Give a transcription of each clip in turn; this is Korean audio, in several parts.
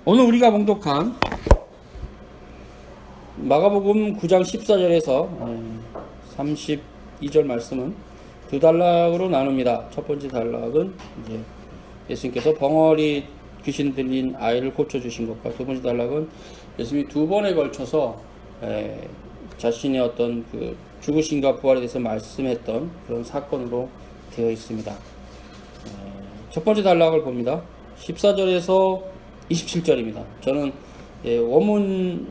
오늘 우리가 봉독한 마가복음 9장 14절에서 32절 말씀은 두 단락으로 나눕니다. 첫 번째 단락은 이제 예수님께서 벙어리 귀신 들린 아이를 고쳐주신 것과, 두 번째 단락은 예수님이 두 번에 걸쳐서 자신의 어떤 그 죽으심과 부활에 대해서 말씀했던 그런 사건으로 되어 있습니다. 첫 번째 단락을 봅니다. 14절에서 27절입니다. 저는 원문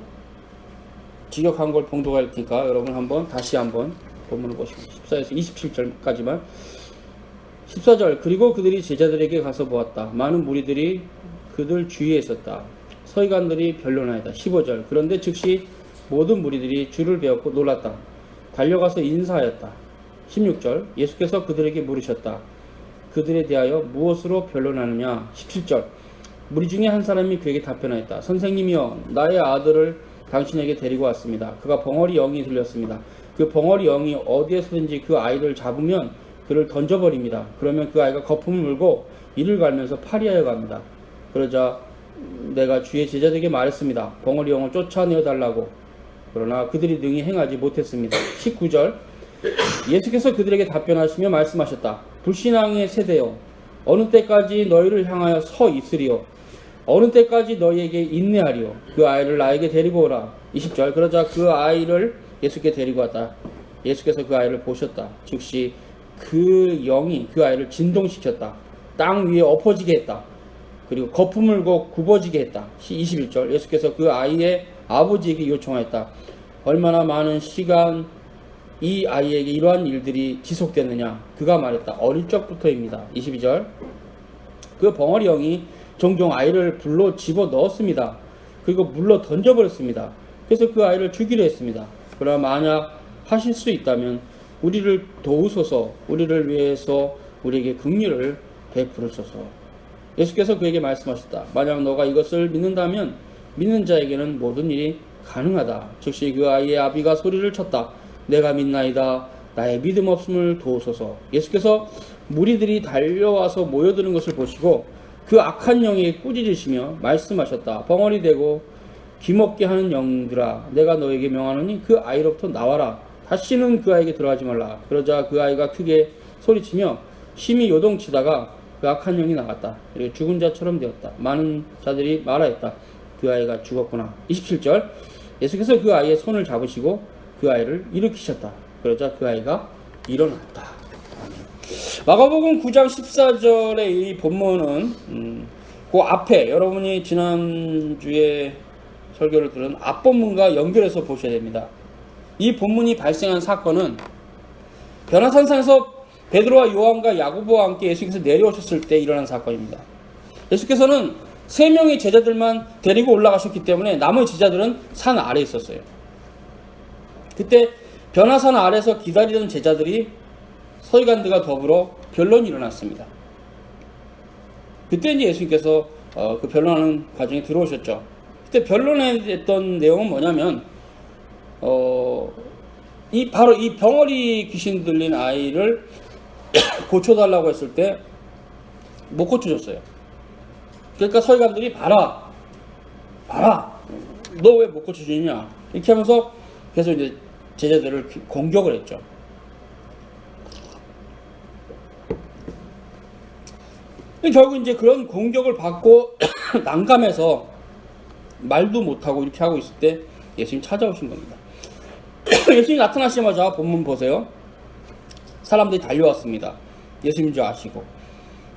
직역한 걸 봉독할 테니까 여러분 다시 한번 본문을 보시고 14에서 27절까지만. 14절, 그리고 그들이 제자들에게 가서 보았다. 많은 무리들이 그들 주위에 있었다. 서기관들이 변론하였다. 15절, 그런데 즉시 모든 무리들이 주를 배웠고 놀랐다. 달려가서 인사하였다. 16절, 예수께서 그들에게 물으셨다. 그들에 대하여 무엇으로 변론하느냐. 17절, 무리 중에 한 사람이 그에게 답변하였다. 선생님이여, 나의 아들을 당신에게 데리고 왔습니다. 그가 벙어리 영이 들렸습니다. 그 벙어리 영이 어디에서든지 그 아이를 잡으면 그를 던져버립니다. 그러면 그 아이가 거품을 물고 이를 갈면서 파리하여 갑니다. 그러자 내가 주의 제자들에게 말했습니다. 벙어리 영을 쫓아내어 달라고. 그러나 그들이 능히 행하지 못했습니다. 19절, 예수께서 그들에게 답변하시며 말씀하셨다. 불신앙의 세대여, 어느 때까지 너희를 향하여 서 있으리요? 어느 때까지 너희에게 인내하리요? 그 아이를 나에게 데리고 오라. 20절, 그러자 그 아이를 예수께 데리고 왔다. 예수께서 그 아이를 보셨다. 즉시 그 영이 그 아이를 진동시켰다. 땅 위에 엎어지게 했다. 그리고 거품 물고 굽어지게 했다. 21절, 예수께서 그 아이의 아버지에게 요청하였다. 얼마나 많은 시간 이 아이에게 이러한 일들이 지속됐느냐. 그가 말했다. 어릴 적부터입니다. 22절, 그 벙어리 영이 종종 아이를 불로 집어 넣었습니다. 그리고 물로 던져버렸습니다. 그래서 그 아이를 죽이려 했습니다. 그러나 만약 하실 수 있다면 우리를 도우소서. 우리를 위해서 우리에게 긍휼을 베풀으소서. 예수께서 그에게 말씀하셨다. 만약 너가 이것을 믿는다면 믿는 자에게는 모든 일이 가능하다. 즉시 그 아이의 아비가 소리를 쳤다. 내가 믿나이다. 나의 믿음 없음을 도우소서. 예수께서 무리들이 달려와서 모여드는 것을 보시고 그 악한 영에게 꾸짖으시며 말씀하셨다. 벙어리 되고 기먹게 하는 영들아, 내가 너에게 명하노니 그 아이로부터 나와라. 다시는 그 아이에게 들어가지 말라. 그러자 그 아이가 크게 소리치며 심히 요동치다가 그 악한 영이 나갔다. 그리고 죽은 자처럼 되었다. 많은 자들이 말하였다. 그 아이가 죽었구나. 27절, 예수께서 그 아이의 손을 잡으시고 그 아이를 일으키셨다. 그러자 그 아이가 일어났다. 마가복음 9장 14절의 이 본문은 그 앞에 여러분이 지난주에 설교를 들은 앞본문과 연결해서 보셔야 됩니다. 이 본문이 발생한 사건은 변화산상에서 베드로와 요한과 야고보와 함께 예수께서 내려오셨을 때 일어난 사건입니다. 예수께서는 3명의 제자들만 데리고 올라가셨기 때문에 나머지 제자들은 산 아래에 있었어요. 그때 변화산 아래에서 기다리던 제자들이 서기관들과 더불어 변론이 일어났습니다. 그때 이제 예수님께서 그 변론하는 과정에 들어오셨죠. 그때 변론했던 내용은 뭐냐면 바로 이 벙어리 귀신 들린 아이를 고쳐달라고 했을 때 못 고쳐줬어요. 그러니까 서기관들이 봐라, 너 왜 못 고쳐주냐 이렇게 하면서 계속 이제 제자들을 공격을 했죠. 결국 이제 그런 공격을 받고 난감해서 말도 못하고 이렇게 하고 있을 때 예수님 찾아오신 겁니다. 예수님이 나타나시자마자 본문 보세요. 사람들이 달려왔습니다. 예수님인 줄 아시고.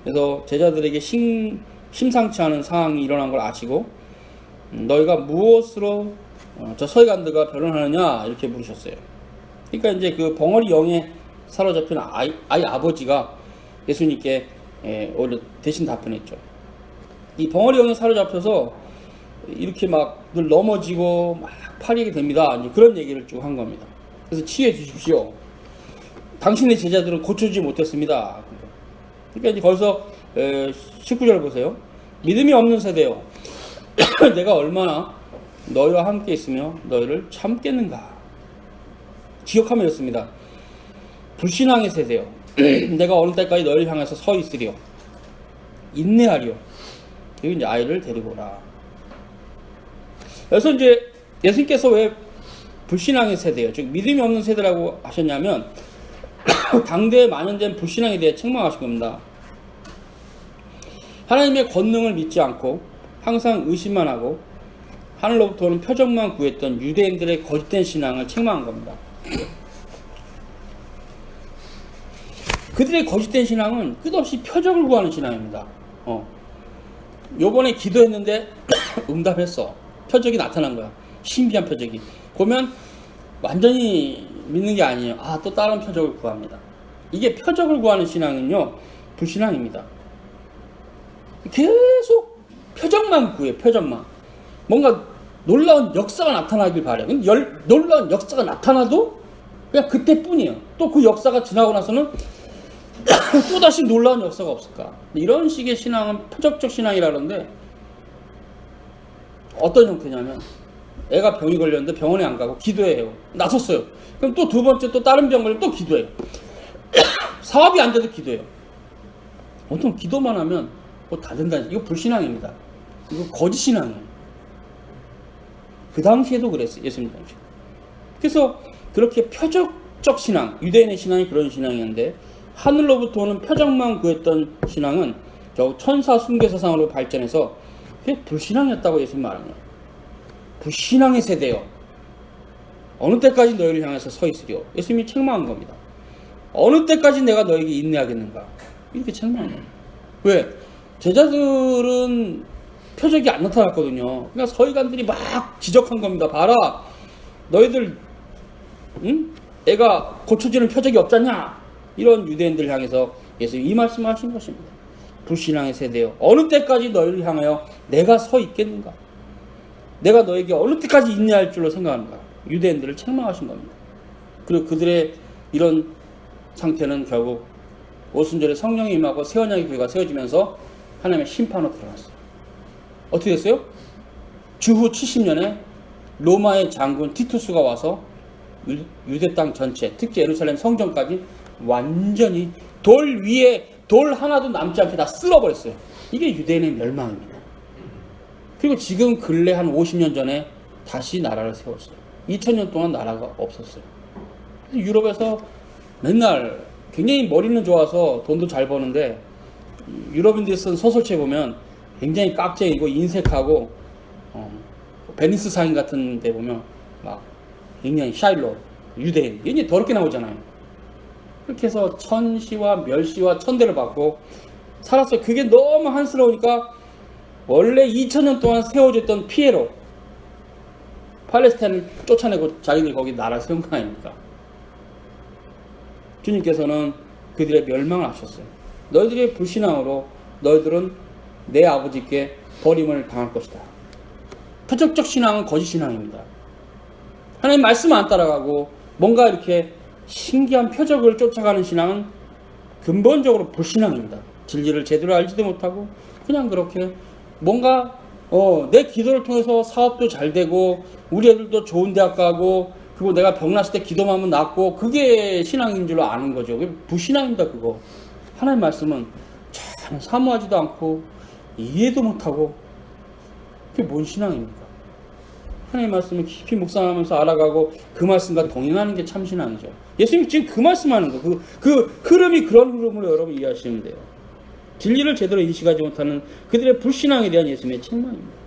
그래서 제자들에게 심상치 않은 상황이 일어난 걸 아시고 너희가 무엇으로 저 서기관들과 변론하느냐 이렇게 물으셨어요. 그러니까 이제 그 벙어리 영에 사로잡힌 아이 아버지가 예수님께 오히려 대신 답변했죠. 이 벙어리 영에 사로잡혀서 이렇게 막 늘 넘어지고 막 파리게 됩니다. 이제 그런 얘기를 쭉 한 겁니다. 그래서 치유해 주십시오. 당신의 제자들은 고쳐주지 못했습니다. 그러니까 이제 거기서 19절 보세요. 믿음이 없는 세대요. 내가 얼마나 너희와 함께 있으며 너희를 참겠는가. 기억하면 이렇습니다. 불신앙의 세대요. 내가 어느 때까지 너희를 향해서 서 있으리요. 인내하리요. 그리고 이제 아이를 데리고 오라. 그래서 이제 예수님께서 왜 불신앙의 세대예요, 즉 믿음이 없는 세대라고 하셨냐면 당대에 만연된 불신앙에 대해 책망하신 겁니다. 하나님의 권능을 믿지 않고 항상 의심만 하고 하늘로부터 오는 표적만 구했던 유대인들의 거짓된 신앙을 책망한 겁니다. 그들의 거짓된 신앙은 끝없이 표적을 구하는 신앙입니다. 요번에 기도했는데 응답했어. 표적이 나타난 거야. 신비한 표적이. 그러면 완전히 믿는 게 아니에요. 또 다른 표적을 구합니다. 이게 표적을 구하는 신앙은요, 불신앙입니다. 계속 표적만 구해, 표적만. 뭔가 놀라운 역사가 나타나길 바래요. 놀라운 역사가 나타나도 그냥 그때뿐이에요. 또 그 역사가 지나고 나서는 또다시 놀라운 역사가 없을까. 이런 식의 신앙은 표적적 신앙이라는데, 어떤 형태냐면 애가 병이 걸렸는데 병원에 안 가고 기도해요. 나섰어요. 그럼 또 두 번째 또 다른 병 걸리면 또 기도해요. 사업이 안 돼도 기도해요. 보통 기도만 하면 뭐 다 된다. 이거 불신앙입니다. 이거 거짓 신앙이에요. 그 당시에도 그랬어요. 예수님 당시. 그래서 그렇게 표적적 신앙, 유대인의 신앙이 그런 신앙이었는데, 하늘로부터 오는 표적만 구했던 신앙은 결국 천사 숭배사상으로 발전해서 그게 불신앙이었다고 예수님 말합니다. 불신앙의 세대요. 어느 때까지 너희를 향해서 서 있으리요? 예수님이 책망한 겁니다. 어느 때까지 내가 너에게 인내하겠는가? 이렇게 책망한 겁니다. 왜? 제자들은 표적이 안 나타났거든요. 그러니까 서기관들이 막 지적한 겁니다. 봐라, 너희들 애가 고쳐지는 표적이 없잖냐? 이런 유대인들을 향해서 예수님이 이 말씀을 하신 것입니다. 불신앙의 세대요. 어느 때까지 너희를 향하여 내가 서 있겠는가? 내가 너에게 어느 때까지 인내할 줄로 생각하는가? 유대인들을 책망하신 겁니다. 그리고 그들의 이런 상태는 결국 오순절에 성령이 임하고 새 언약의 교회가 세워지면서 하나님의 심판으로 들어갔어요. 어떻게 됐어요? 주후 70년에 로마의 장군 티투스가 와서 유대 땅 전체, 특히 예루살렘 성전까지 완전히 돌 위에 돌 하나도 남지 않게 다 쓸어버렸어요. 이게 유대인의 멸망입니다. 그리고 지금 근래 한 50년 전에 다시 나라를 세웠어요. 2000년 동안 나라가 없었어요. 유럽에서 맨날 굉장히 머리는 좋아서 돈도 잘 버는데, 유럽인들이 쓴 소설책 보면 굉장히 깍쟁이고 인색하고, 베니스 상인 같은 데 보면 막 굉장히 샤일로, 유대인, 굉장히 더럽게 나오잖아요. 그렇게 해서 천시와 멸시와 천대를 받고 살았어요. 그게 너무 한스러우니까 원래 2000년 동안 세워졌던 피에로, 팔레스타인을 쫓아내고 자기들이 거기 나라 세운 거 아닙니까? 주님께서는 그들의 멸망을 하셨어요. 너희들의 불신앙으로 너희들은 내 아버지께 버림을 당할 것이다. 표적적 신앙은 거짓 신앙입니다. 하나님 말씀 안 따라가고 뭔가 이렇게 신기한 표적을 쫓아가는 신앙은 근본적으로 불신앙입니다. 진리를 제대로 알지도 못하고 그냥 그렇게 뭔가 내 기도를 통해서 사업도 잘 되고 우리 애들도 좋은 대학 가고, 그리고 내가 병났을 때 기도만 하면 낫고, 그게 신앙인 줄로 아는 거죠. 그게 불신앙입니다. 그거 하나님 말씀은 참 사모하지도 않고 이해도 못하고, 그게 뭔 신앙입니까? 하나님 말씀을 깊이 묵상하면서 알아가고 그 말씀과 동행하는 게 참 신앙이죠. 예수님이 지금 그 말씀하는 거, 그 흐름이 그런 흐름으로 여러분 이해하시면 돼요. 진리를 제대로 인식하지 못하는 그들의 불신앙에 대한 예수님의 책망입니다.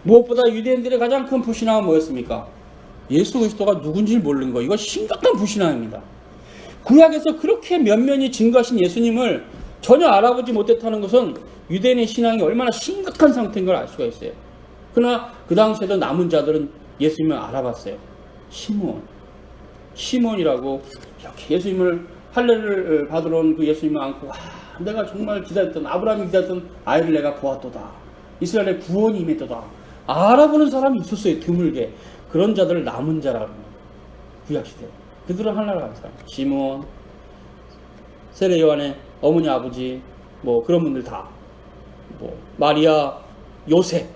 무엇보다 유대인들의 가장 큰 불신앙은 뭐였습니까? 예수 그리스도가 누군지 모르는 거. 이거 심각한 불신앙입니다. 구약에서 그렇게 면면히 증거하신 예수님을 전혀 알아보지 못했다는 것은 유대인의 신앙이 얼마나 심각한 상태인 걸 알 수가 있어요. 그러나 그 당시에도 남은 자들은 예수님을 알아봤어요. 시몬이라고 이렇게 예수님을 할례를 받으러 온 그 예수님을 안고, 내가 정말 기다렸던, 아브라함이 기다렸던 아이를 내가 보았도다. 이스라엘의 구원이 임했도다. 알아보는 사람이 있었어요. 드물게. 그런 자들을 남은 자라고 합니다. 구약시대. 그들은 하나를 간 사람. 시몬, 세례 요한의 어머니 아버지, 뭐 그런 분들 다. 뭐 마리아, 요셉,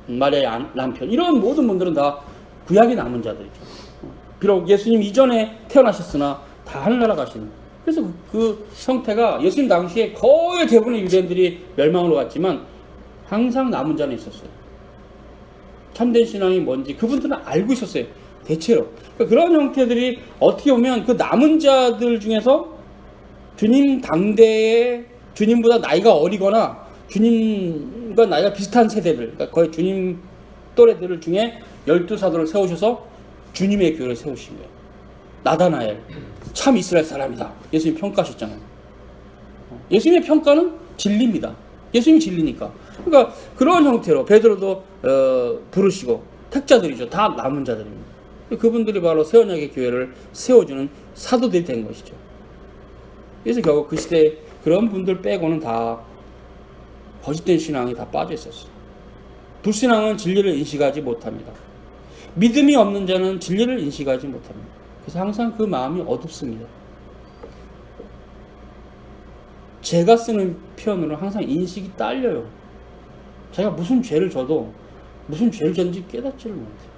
마리아의 남편, 이런 모든 분들은 다 구약의 남은 자들이죠. 비록 예수님 이전에 태어나셨으나 다 하늘나라 가시는. 그래서 그 형태가 예수님 당시에 거의 대부분의 유대인들이 멸망으로 갔지만 항상 남은 자는 있었어요. 참된 신앙이 뭔지 그분들은 알고 있었어요. 대체로. 그러니까 그런 형태들이 어떻게 보면 그 남은 자들 중에서 주님 당대에 주님보다 나이가 어리거나 주님과 나이가 비슷한 세대들, 그러니까 거의 주님 또래들 중에 12사도를 세우셔서 주님의 교회를 세우신 거예요. 나다나엘, 참 이스라엘 사람이다. 예수님 평가하셨잖아요. 예수님의 평가는 진리입니다. 예수님이 진리니까. 그러니까 그런 형태로 베드로도 부르시고 택자들이죠. 다 남은 자들입니다. 그분들이 바로 새 언약의 교회를 세워주는 사도들이 된 것이죠. 그래서 결국 그 시대에 그런 분들 빼고는 다 거짓된 신앙이 다 빠져 있었어요. 불신앙은 진리를 인식하지 못합니다. 믿음이 없는 자는 진리를 인식하지 못합니다. 그래서 항상 그 마음이 어둡습니다. 제가 쓰는 표현으로 항상 인식이 딸려요. 제가 무슨 죄를 져도 무슨 죄를 졌는지 깨닫지를 못해요.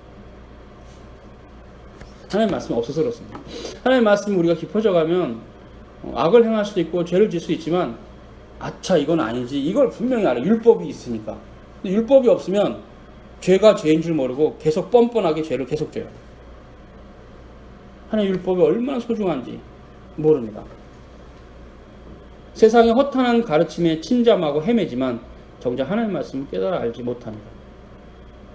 하나님의 말씀이 없어서 그렇습니다. 하나님의 말씀이 우리가 깊어져 가면 악을 행할 수도 있고 죄를 질 수 있지만 아차 이건 아니지, 이걸 분명히 알아. 율법이 있으니까. 근데 율법이 없으면 죄가 죄인 줄 모르고 계속 뻔뻔하게 죄를 계속 져요. 하나님의 율법이 얼마나 소중한지 모릅니다. 세상의 허탄한 가르침에 침잠하고 헤매지만 정작 하나님의 말씀을 깨달아 알지 못합니다.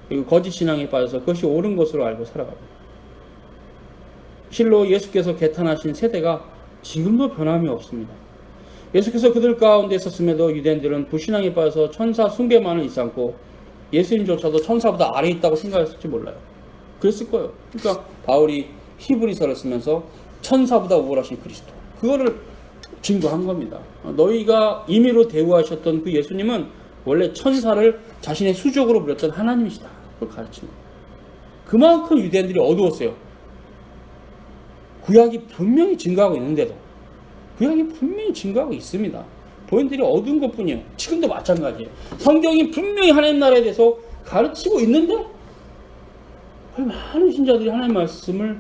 그리고 거짓 신앙에 빠져서 그것이 옳은 것으로 알고 살아갑니다. 실로 예수께서 개탄하신 세대가 지금도 변함이 없습니다. 예수께서 그들 가운데 있었음에도 유대인들은 불신앙에 빠져서 천사 숭배만을 일삼고 예수님조차도 천사보다 아래에 있다고 생각했을지 몰라요. 그랬을 거예요. 그러니까 바울이 히브리서를 쓰면서 천사보다 우월하신 그리스도, 그거를 증거한 겁니다. 너희가 임의로 대우하셨던 그 예수님은 원래 천사를 자신의 수족으로 부렸던 하나님이시다. 그걸 가르친 거예요. 그만큼 유대인들이 어두웠어요. 구약이 분명히 증거하고 있는데도, 구약이 분명히 증거하고 있습니다. 본인들이 어두운 것뿐이에요. 지금도 마찬가지예요. 성경이 분명히 하나님 나라에 대해서 가르치고 있는데 많은 신자들이 하나님 말씀을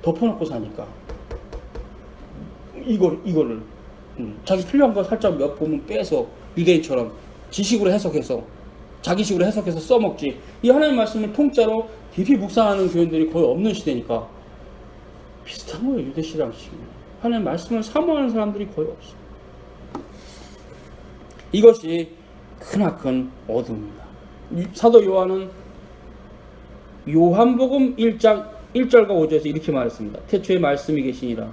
덮어놓고 사니까 이거를 자기 필요한 거 살짝 몇 부분 빼서 유대인처럼 지식으로 해석해서 자기식으로 해석해서 써먹지, 이 하나님 말씀을 통짜로 깊이 묵상하는 교인들이 거의 없는 시대니까 비슷한 거예요. 유대 신앙식. 하나님 말씀을 사모하는 사람들이 거의 없어요. 이것이 크나큰 어둠입니다. 사도 요한은 요한복음 1장 1절과 5절에서 이렇게 말했습니다. 태초에 말씀이 계시니라.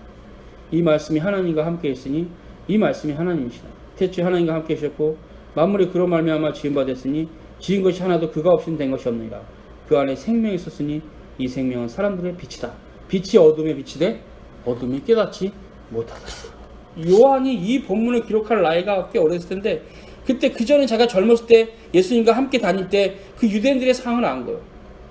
이 말씀이 하나님과 함께 있으니 이 말씀이 하나님이시라. 태초에 하나님과 함께 계셨고 만물이 그로 말미암아 지은 바 됐으니 지은 것이 하나도 그가 없이는 된 것이 없느니라. 그 안에 생명이 있었으니 이 생명은 사람들의 빛이다. 빛이 어둠에 비치되 어둠이 깨닫지 못하다. 요한이 이 본문을 기록할 나이가 꽤 오래됐을 텐데, 그때 그 전에 자기가 젊었을 때 예수님과 함께 다닐 때 그 유대인들의 상을 안 거예요.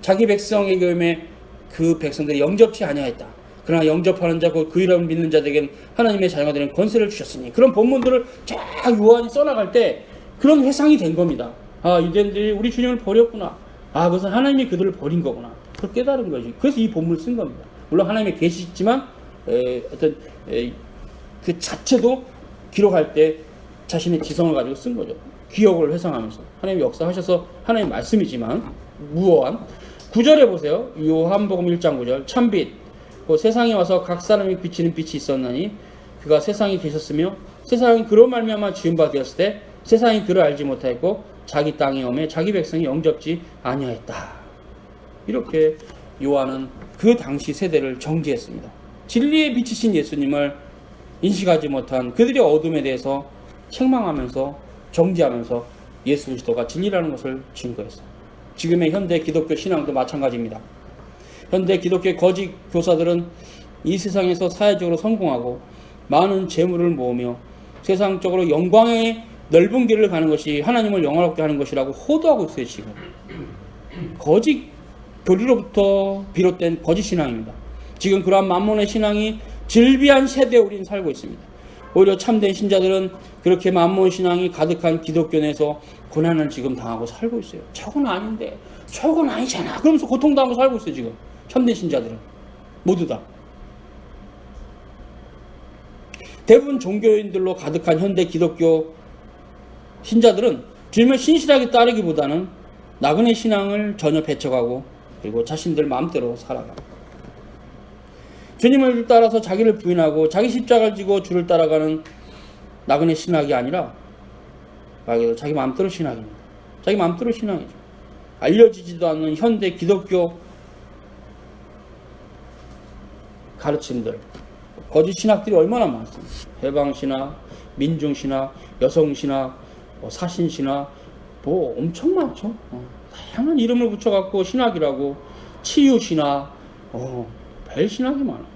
자기 백성의 경우에 그 백성들이 영접치 아니하였다. 그러나 영접하는 자, 그 이름을 믿는 자들에게는 하나님의 자녀가 되는 권세를 주셨으니, 그런 본문들을 쫙 요한이 써나갈 때 그런 회상이 된 겁니다. 아, 유대인들이 우리 주님을 버렸구나. 아, 그것은 하나님이 그들을 버린 거구나. 그걸 깨달은 거지. 그래서 이 본문을 쓴 겁니다. 물론 하나님의 계시지만 그 자체도 기록할 때 자신의 지성을 가지고 쓴 거죠. 기억을 회상하면서 하나님 역사하셔서 하나님 말씀이지만 무어한 9절에 보세요. 요한복음 1장 9절. 참빛 그 세상에 와서 각 사람이 비치는 빛이 있었나니 그가 세상에 계셨으며 세상이 그로 말미암아 지은 바 되었을 때 세상이 그를 알지 못하였고 자기 땅에 오매 자기 백성이 영접지 아니하였다. 이렇게 요한은 그 당시 세대를 정지했습니다. 진리의 빛이신 예수님을 인식하지 못한 그들의 어둠에 대해서 책망하면서 정지하면서 예수 그리스도가 진리라는 것을 증거했어요. 지금의 현대 기독교 신앙도 마찬가지입니다. 현대 기독교의 거짓 교사들은 이 세상에서 사회적으로 성공하고 많은 재물을 모으며 세상적으로 영광의 넓은 길을 가는 것이 하나님을 영화롭게 하는 것이라고 호도하고 있어요. 지금 거짓 교리로부터 비롯된 거짓 신앙입니다. 지금 그러한 만몬의 신앙이 질비한 세대에 우리는 살고 있습니다. 오히려 참된 신자들은 그렇게 만몬 신앙이 가득한 기독교 내에서 고난을 지금 당하고 살고 있어요. 저건 아닌데, 저건 아니잖아. 그러면서 고통당하고 살고 있어요. 지금 참된 신자들은 모두 다. 대부분 종교인들로 가득한 현대 기독교 신자들은 주님을 신실하게 따르기보다는 나그네 신앙을 전혀 배척하고 그리고 자신들 마음대로 살아가. 주님을 따라서 자기를 부인하고 자기 십자가를 지고 주를 따라가는 나그네 신학이 아니라 말 그대로 자기 마음대로 신학입니다. 자기 마음대로 신앙이죠. 알려지지도 않는 현대 기독교 가르침들, 거짓 신학들이 얼마나 많습니다. 해방신학, 민중신학, 여성신학, 사신신학, 엄청 많죠. 다양한 이름을 붙여갖고 신학이라고, 치유신학, 별 신학이 많아요.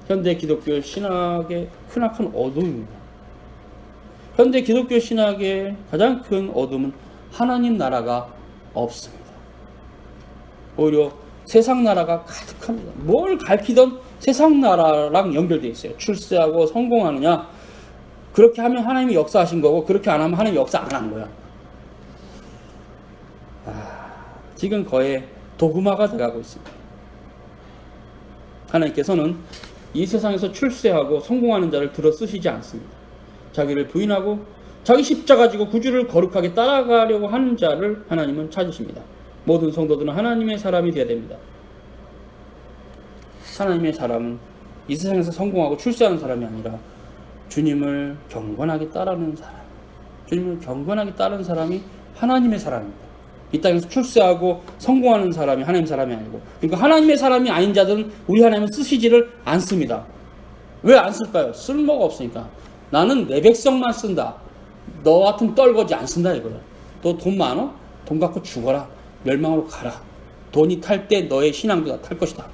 현대 기독교 신학의 크나큰 어둠입니다. 현대 기독교 신학의 가장 큰 어둠은 하나님 나라가 없습니다. 오히려 세상 나라가 가득합니다. 뭘 가르치던 세상 나라랑 연결되어 있어요. 출세하고 성공하느냐, 그렇게 하면 하나님이 역사하신 거고 그렇게 안 하면 하나님이 역사 안 한 거야. 지금 거의 도구마가 돼가고 있습니다. 하나님께서는 이 세상에서 출세하고 성공하는 자를 들어 쓰시지 않습니다. 자기를 부인하고 자기 십자가 지고 구주를 거룩하게 따라가려고 하는 자를 하나님은 찾으십니다. 모든 성도들은 하나님의 사람이 되어야 됩니다. 하나님의 사람은 이 세상에서 성공하고 출세하는 사람이 아니라 주님을 경건하게 따르는 사람, 주님을 경건하게 따르는 사람이 하나님의 사람입니다. 이 땅에서 출세하고 성공하는 사람이 하나님의 사람이 아니고, 그러니까 하나님의 사람이 아닌 자들은 우리 하나님은 쓰시지를 않습니다. 왜 안 쓸까요? 쓸모가 없으니까. 나는 내 백성만 쓴다. 너 같은 떨거지 안 쓴다 이거야. 너 돈 많어? 돈 갖고 죽어라. 멸망으로 가라. 돈이 탈 때 너의 신앙도 다 탈 것이다.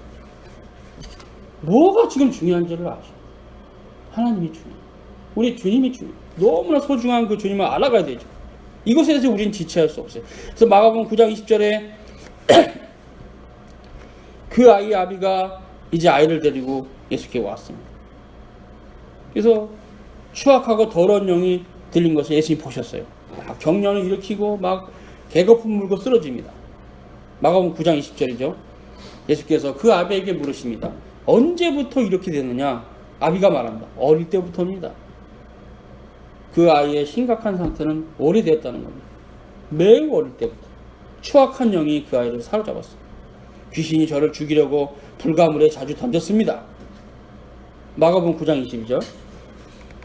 뭐가 지금 중요한지를 아셔. 하나님이 중요해. 우리 주님이 중요해. 너무나 소중한 그 주님을 알아가야 되죠. 이것에 대해서 우리는 지체할 수 없어요. 그래서 마가복음 9장 20절에 그 아이의 아비가 이제 아이를 데리고 예수께 왔습니다. 그래서 추악하고 더러운 영이 들린 것을 예수님이 보셨어요. 막 경련을 일으키고 막 개거품 물고 쓰러집니다. 마가복음 9장 20절이죠. 예수께서 그 아비에게 물으십니다. 언제부터 이렇게 되느냐? 아비가 말합니다. 어릴 때부터입니다. 그 아이의 심각한 상태는 오래되었다는 겁니다. 매우 어릴 때부터 추악한 영이 그 아이를 사로잡았습니다. 귀신이 저를 죽이려고 불가물에 자주 던졌습니다. 마가복음 9장 22절.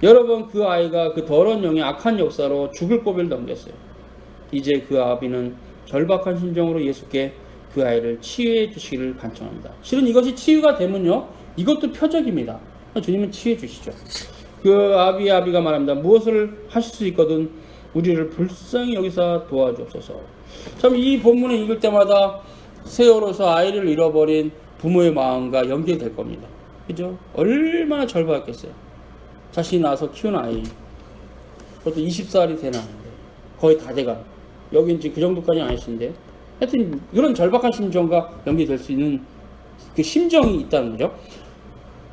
여러 번 그 아이가 그 더러운 영의 악한 역사로 죽을 고비를 넘겼어요. 이제 그 아비는 절박한 심정으로 예수께 그 아이를 치유해 주시기를 간청합니다. 실은 이것이 치유가 되면요, 이것도 표적입니다. 주님은 치유해 주시죠. 그 아비가 말합니다. 무엇을 하실 수 있거든 우리를 불쌍히 여기서 도와주옵소서. 참 이 본문을 읽을 때마다 세월호서 아이를 잃어버린 부모의 마음과 연결될 겁니다. 그죠? 얼마나 절박했겠어요. 자신이 낳아서 키운 아이, 그것도 20살이 된 아이인데 거의 다 돼가. 여긴 지금 그 정도까지는 아니신데 하여튼 이런 절박한 심정과 연결될 수 있는 그 심정이 있다는 거죠.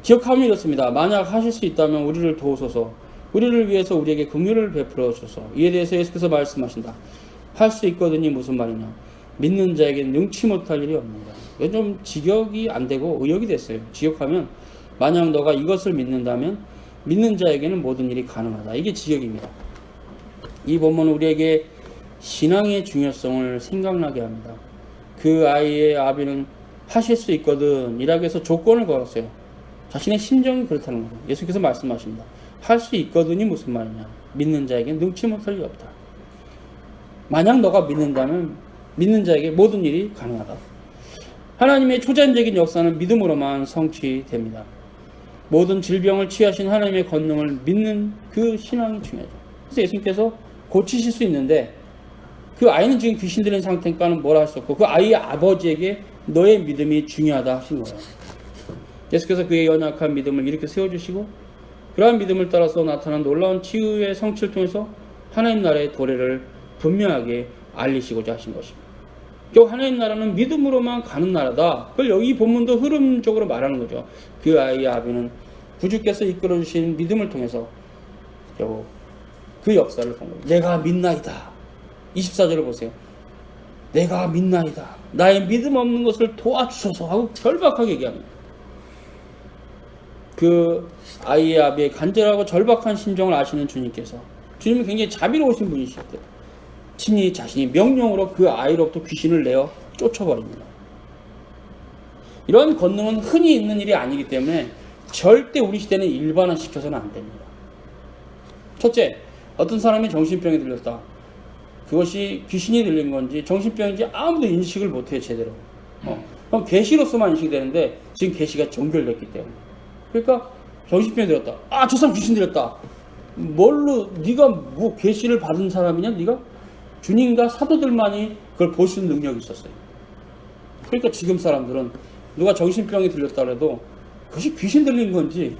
기억하면 이렇습니다. 만약 하실 수 있다면 우리를 도우소서. 우리를 위해서 우리에게 긍휼을 베풀어 주소서. 이에 대해서 예수께서 말씀하신다. 할 수 있거든이 무슨 말이냐. 믿는 자에게는 능치 못할 일이 없는다. 이건 좀 직역이 안 되고 의역이 됐어요. 직역하면 만약 너가 이것을 믿는다면 믿는 자에게는 모든 일이 가능하다. 이게 직역입니다. 이 본문은 우리에게 신앙의 중요성을 생각나게 합니다. 그 아이의 아비는 하실 수 있거든 이라고 해서 조건을 걸었어요. 자신의 심정이 그렇다는 거죠. 예수께서 말씀하십니다. 할 수 있거든이 무슨 말이냐. 믿는 자에게는 능치 못할 일이 없다. 만약 너가 믿는다면 믿는 자에게 모든 일이 가능하다. 하나님의 초자연적인 역사는 믿음으로만 성취됩니다. 모든 질병을 치유하신 하나님의 권능을 믿는 그 신앙이 중요하죠. 그래서 예수님께서 고치실 수 있는데 그 아이는 지금 귀신 들린 상태니까는 뭐라 할 수 없고 그 아이의 아버지에게 너의 믿음이 중요하다 하신 거예요. 예수께서 그의 연약한 믿음을 이렇게 세워주시고 그러한 믿음을 따라서 나타난 놀라운 치유의 성취를 통해서 하나님 나라의 도래를 분명하게 알리시고자 하신 것입니다. 결국 하나님 나라는 믿음으로만 가는 나라다. 그걸 여기 본문도 흐름적으로 말하는 거죠. 그 아이의 아비는 구주께서 이끌어주신 믿음을 통해서 결국 그 역사를 본 거예요. 내가 믿나이다. 24절을 보세요. 내가 믿나이다. 나의 믿음 없는 것을 도와주소서 하고 절박하게 얘기합니다. 그 아이의 아비의 간절하고 절박한 심정을 아시는 주님께서, 주님은 굉장히 자비로우신 분이시기 때문에 친히 자신이 명령으로 그 아이로부터 귀신을 내어 쫓아버립니다. 이런 권능은 흔히 있는 일이 아니기 때문에 절대 우리 시대는 일반화시켜서는 안 됩니다. 첫째, 어떤 사람이 정신병에 들렸다. 그것이 귀신이 들린 건지 정신병인지 아무도 인식을 못해요, 제대로. 그럼 계시로서만 인식이 되는데 지금 계시가 종결됐기 때문에. 그러니까 정신병에 들렸다. 아, 저 사람 귀신 들렸다. 뭘로 네가 뭐 계시를 받은 사람이냐? 네가 주님과 사도들만이 그걸 볼 수 있는 능력이 있었어요. 그러니까 지금 사람들은 누가 정신병이 들렸다 해도 그것이 귀신 들린 건지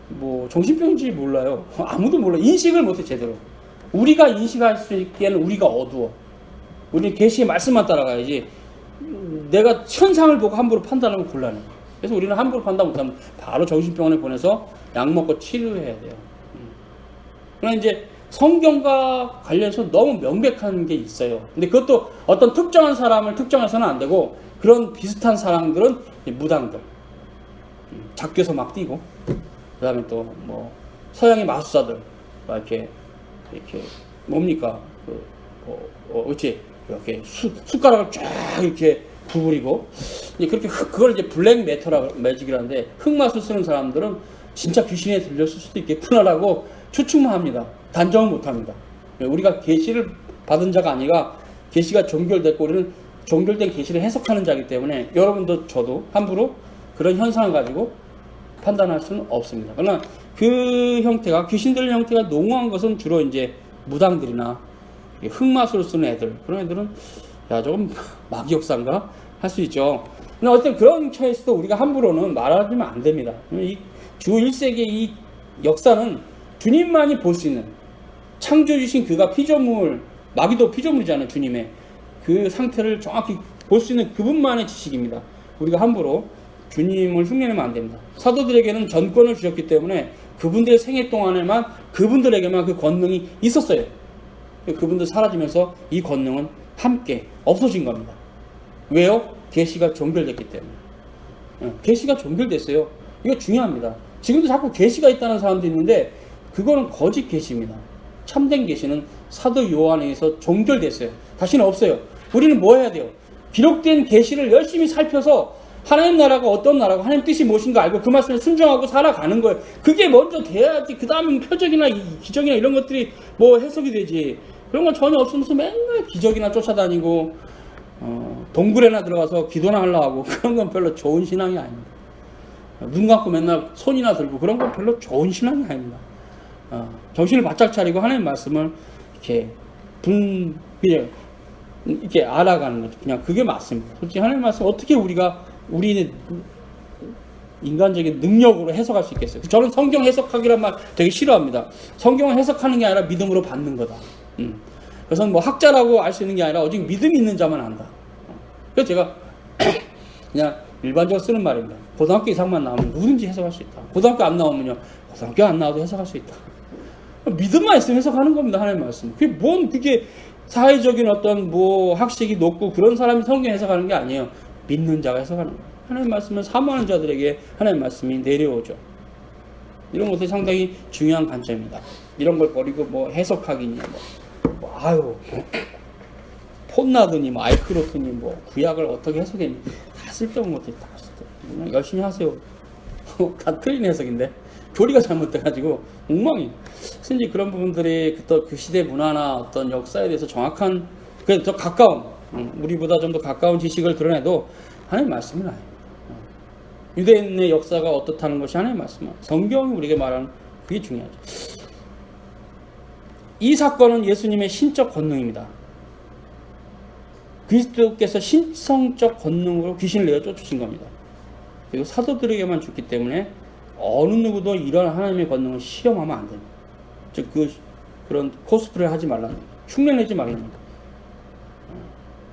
뭐 정신병인지 몰라요. 아무도 몰라. 인식을 못해 제대로. 우리가 인식할 수 있기에는 우리가 어두워. 우리는 계시의 말씀만 따라가야지. 내가 현상을 보고 함부로 판단하면 곤란해. 그래서 우리는 함부로 판단 못하면 바로 정신병원에 보내서 약 먹고 치료해야 돼요. 그러나 이제 성경과 관련해서 너무 명백한 게 있어요. 근데 그것도 어떤 특정한 사람을 특정해서는 안 되고 그런 비슷한 사람들은 무당들. 작게서 막 뛰고 그 다음에 또 뭐 서양의 마술사들 이렇게 뭡니까 그렇지 이렇게 숟가락을 쫙 이렇게 구부리고 그렇게 그걸 이제 블랙 매직이라는데 흑마술 쓰는 사람들은 진짜 귀신에 들렸을 수도 있겠구나라고 추측만 합니다. 단정은 못합니다. 우리가 계시를 받은 자가 아니라 계시가 종결됐고 우리는 종결된 계시를 해석하는 자이기 때문에 여러분도 저도 함부로 그런 현상을 가지고 판단할 수는 없습니다. 그러나 그 형태가 귀신 들린 형태가 농후한 것은 주로 이제 무당들이나 흑마술을 쓰는 애들 그런 애들은 야 조금 마귀역사인가 할 수 있죠. 근데 어쨌든 그런 케이스도 우리가 함부로는 말하면 안 됩니다. 이 주 1세기의 이 역사는 주님만이 볼 수 있는 창조주신 그가 피조물 마귀도 피조물이잖아요. 주님의 그 상태를 정확히 볼 수 있는 그분만의 지식입니다. 우리가 함부로 주님을 흉내내면 안 됩니다. 사도들에게는 전권을 주셨기 때문에 그분들의 생애 동안에만 그분들에게만 그 권능이 있었어요. 그분들 사라지면서 이 권능은 함께 없어진 겁니다. 왜요? 계시가 종결됐기 때문에. 계시가 종결됐어요. 이거 중요합니다. 지금도 자꾸 계시가 있다는 사람도 있는데 그거는 거짓 계시입니다. 참된 계시는 사도 요한에 의해서 종결됐어요. 다시는 없어요. 우리는 뭐 해야 돼요? 기록된 계시를 열심히 살펴서 하나님 나라가 어떤 나라고 하나님 뜻이 무엇인가 알고 그 말씀에 순종하고 살아가는 거예요. 그게 먼저 돼야지 그 다음에 표적이나 기적이나 이런 것들이 뭐 해석이 되지. 그런 건 전혀 없으면서 맨날 기적이나 쫓아다니고 동굴에나 들어가서 기도나 하려고 하고 그런 건 별로 좋은 신앙이 아닙니다. 눈 감고 맨날 손이나 들고 그런 건 별로 좋은 신앙이 아닙니다. 정신을 바짝 차리고 하나님 말씀을 이렇게 이렇게 알아가는 거죠. 그냥 그게 맞습니다. 솔직히 하나님 말씀 어떻게 우리의 인간적인 능력으로 해석할 수 있겠어요? 저는 성경 해석하기란 말 되게 싫어합니다. 성경을 해석하는 게 아니라 믿음으로 받는 거다. 그래서 뭐 학자라고 알 수 있는 게 아니라 오직 믿음이 있는 자만 안다. 그래서 제가 그냥 일반적으로 쓰는 말입니다. 고등학교 이상만 나오면 누구든지 해석할 수 있다. 고등학교 안 나오면요. 고등학교 안 나와도 해석할 수 있다. 믿음만 있으면 해석하는 겁니다. 하나님 말씀. 그게 사회적인 어떤 뭐 학식이 높고 그런 사람이 성경 해석하는 게 아니에요. 믿는 자가 해석하는 거예요. 하나님 말씀을 사모하는 자들에게 하나님 말씀이 내려오죠. 이런 것이 상당히 중요한 관점입니다. 이런 걸 버리고 뭐 해석하기냐 폰나드니 아이크로트니 구약을 어떻게 해석했니 다 쓸데없는 것들이 다 쓸데없는 열심히 하세요. 다 틀린 해석인데 교리가 잘못돼가지고 엉망이. 그래서 이제 그런 부분들이 그 시대 문화나 어떤 역사에 대해서 정확한 그래도 더 가까운 우리보다 좀 더 가까운 지식을 드러내도 하나님 말씀은 아닙니다. 유대인의 역사가 어떻다는 것이 하나님 말씀은 성경이 우리에게 말하는 그게 중요하죠. 이 사건은 예수님의 신적 권능입니다. 그리스도께서 신성적 권능으로 귀신을 내어 쫓으신 겁니다. 그리고 사도들에게만 줬기 때문에 어느 누구도 이런 하나님의 권능을 시험하면 안 됩니다. 즉 그런 코스프레를 하지 말라는 거예요. 흉내내지 말라는 거예요.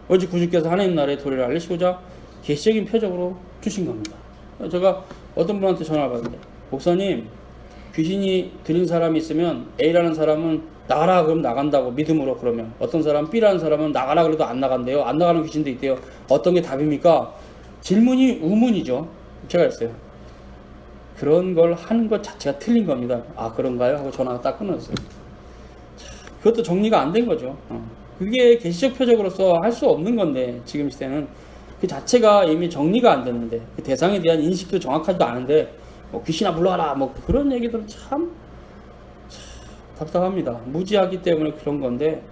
오직 구주께서 하나님 나라의 도리를 알리시고자 계시적인 표적으로 주신 겁니다. 제가 어떤 분한테 전화를 받는데 목사님 귀신이 들린 사람이 있으면 A라는 사람은 나가라 그러면 나간다고 믿음으로 그러면 어떤 사람 B라는 사람은 나가라 그래도 안 나간대요. 안 나가는 귀신도 있대요. 어떤 게 답입니까? 질문이 우문이죠. 제가 했어요. 그런 걸 하는 것 자체가 틀린 겁니다. 아 그런가요? 하고 전화가 딱 끊었어요. 그것도 정리가 안 된 거죠. 그게 계시적 표적으로서 할 수 없는 건데, 지금 시대는 그 자체가 이미 정리가 안 됐는데, 그 대상에 대한 인식도 정확하지도 않은데, 뭐 귀신아 물러와라 뭐 그런 얘기들은 참 답답합니다. 무지하기 때문에 그런 건데,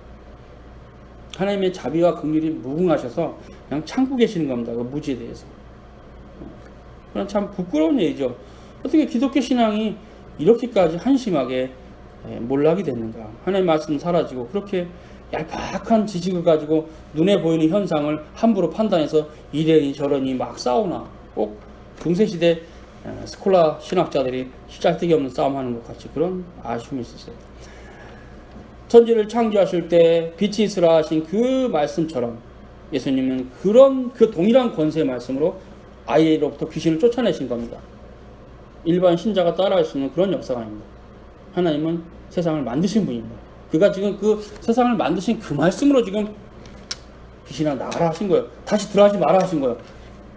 하나님의 자비와 긍휼이 무궁하셔서 그냥 참고 계시는 겁니다. 그 무지에 대해서. 그건 참 부끄러운 얘기죠. 어떻게 기독교 신앙이 이렇게까지 한심하게 몰락이 됐는가. 하나님의 말씀 사라지고 그렇게 얄팍한 지식을 가지고 눈에 보이는 현상을 함부로 판단해서 이래니 저러니 막 싸우나. 꼭 중세시대 스콜라 신학자들이 시잘데기 없는 싸움하는 것 같이 그런 아쉬움이 있었어요. 천지를 창조하실 때 빛이 있으라 하신 그 말씀처럼 예수님은 그런 그 동일한 권세의 말씀으로 아이로부터 귀신을 쫓아내신 겁니다. 일반 신자가 따라할 수 있는 그런 역사가 아닙니다. 하나님은 세상을 만드신 분입니다. 그가 지금 그 세상을 만드신 그 말씀으로 지금 귀신아 나가라 하신 거예요. 다시 들어가지 마라 하신 거예요.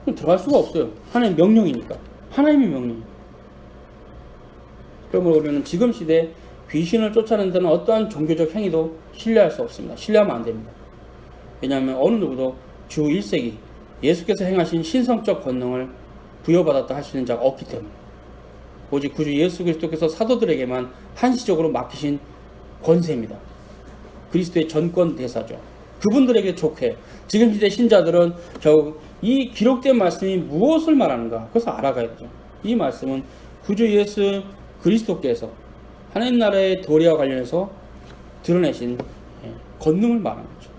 그럼 들어갈 수가 없어요. 하나님 명령이니까. 하나님의 명령. 그러므로 우리는 지금 시대에 귀신을 쫓아내는 데는 어떠한 종교적 행위도 신뢰할 수 없습니다. 신뢰하면 안 됩니다. 왜냐하면 어느 누구도 주 1세기 예수께서 행하신 신성적 권능을 부여받았다 할 수 있는 자가 없기 때문에 오직 구주 예수 그리스도께서 사도들에게만 한시적으로 맡기신 권세입니다. 그리스도의 전권 대사죠. 그분들에게 족해. 지금 시대 신자들은 결국 이 기록된 말씀이 무엇을 말하는가 그것을 알아가야 되죠. 이 말씀은 구주 예수 그리스도께서 하나님 나라의 도리와 관련해서 드러내신 권능을 말하는 거죠.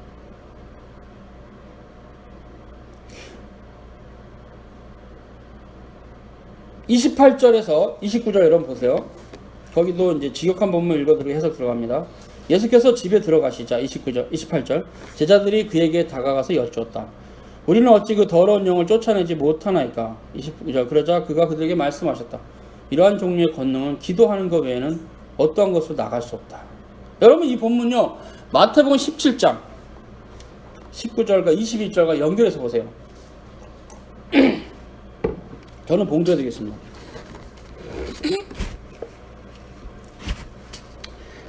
(28절에서) (29절) 여러분 보세요. 거기도 이제 지역한 본문 읽어드리고 해석 들어갑니다. 예수께서 집에 들어가시자 29절, 28절 제자들이 그에게 다가가서 여쭈었다. 우리는 어찌 그 더러운 영을 쫓아내지 못하나이까. 29절 그러자 그가 그들에게 말씀하셨다. 이러한 종류의 권능은 기도하는 것 외에는 어떠한 것으로 나갈 수 없다. 여러분 이 본문요 마태복음 17장 19절과 22절과 연결해서 보세요. 저는 봉독해 드리겠습니다.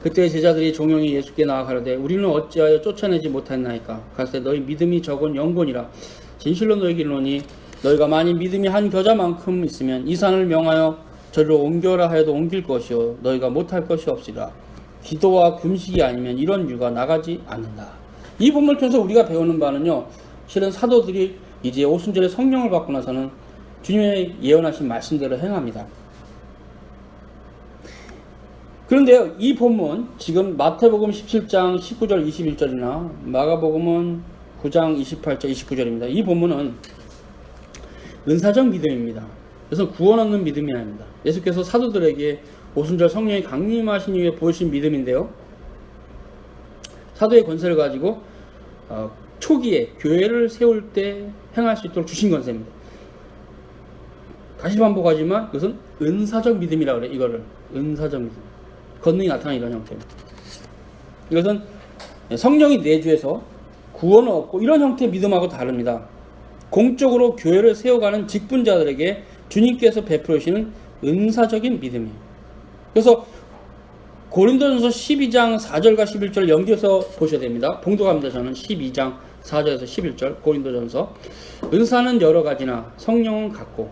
그때 제자들이 종용이 예수께 나아 가로되 우리는 어찌하여 쫓아내지 못했나이까. 가로되 너희 믿음이 적은 영혼이라. 진실로 너희에게 이르노니 너희가 만일 믿음이 한 겨자만큼 있으면 이 산을 명하여 저리로 옮겨라 하여도 옮길 것이요 너희가 못할 것이 없으리라. 기도와 금식이 아니면 이런 유가 나가지 않는다. 이 본문을 통해서 우리가 배우는 바는요 실은 사도들이 이제 오순절에 성령을 받고 나서는 주님의 예언하신 말씀대로 행합니다. 그런데요 이 본문 지금 마태복음 17장 19절 21절이나 마가복음은 9장 28절 29절입니다. 이 본문은 은사적 믿음입니다. 그래서 구원 얻는 믿음이 아닙니다. 예수께서 사도들에게 오순절 성령이 강림하신 이후에 보여주신 믿음인데요. 사도의 권세를 가지고 초기에 교회를 세울 때 행할 수 있도록 주신 권세입니다. 다시 반복하지만 이것은 은사적 믿음이라고 그래요. 이거를 은사적 믿음. 권능이 나타나는 이런 형태입니다. 이것은 성령이 내주해서 구원을 얻고 이런 형태의 믿음하고 다릅니다. 공적으로 교회를 세워가는 직분자들에게 주님께서 베풀으시는 은사적인 믿음이에요. 그래서 고린도전서 12장 4절과 11절 연결해서 보셔야 됩니다. 봉독합니다. 저는 12장 4절에서 11절 고린도전서. 은사는 여러 가지나 성령은 같고